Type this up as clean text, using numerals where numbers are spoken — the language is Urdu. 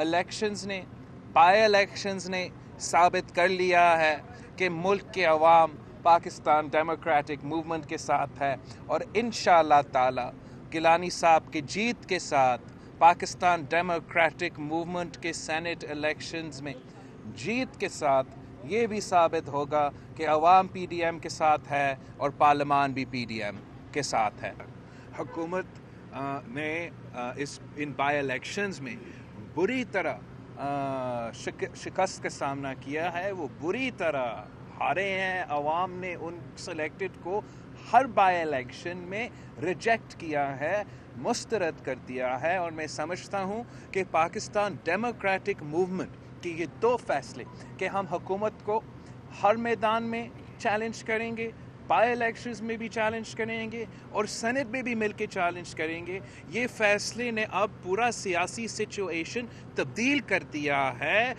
الیکشنز نے، بائی الیکشنز نے ثابت کر لیا ہے کہ ملک کے عوام پاکستان ڈیموکریٹک موومنٹ کے ساتھ ہے، اور انشاءاللہ تعالی گیلانی صاحب کی جیت کے ساتھ پاکستان ڈیموکریٹک موومنٹ کے سینٹ الیکشنز میں جیت کے ساتھ یہ بھی ثابت ہوگا کہ عوام پی ڈی ایم کے ساتھ ہے اور پارلیمان بھی پی ڈی ایم کے ساتھ ہے۔ حکومت نے ان بائی الیکشنز میں بری طرح شکست کا سامنا کیا ہے، وہ بری طرح ہارے ہیں۔ عوام نے ان سلیکٹڈ کو ہر بائی الیکشن میں ریجیکٹ کیا ہے، مسترد کر دیا ہے، اور میں سمجھتا ہوں کہ پاکستان ڈیموکریٹک موومنٹ کے یہ دو فیصلے کہ ہم حکومت کو ہر میدان میں چیلنج کریں گے، بائی الیکشنز میں بھی چیلنج کریں گے اور سینٹ میں بھی مل کے چیلنج کریں گے، یہ فیصلے نے اب پورا سیاسی سچویشن تبدیل کر دیا ہے۔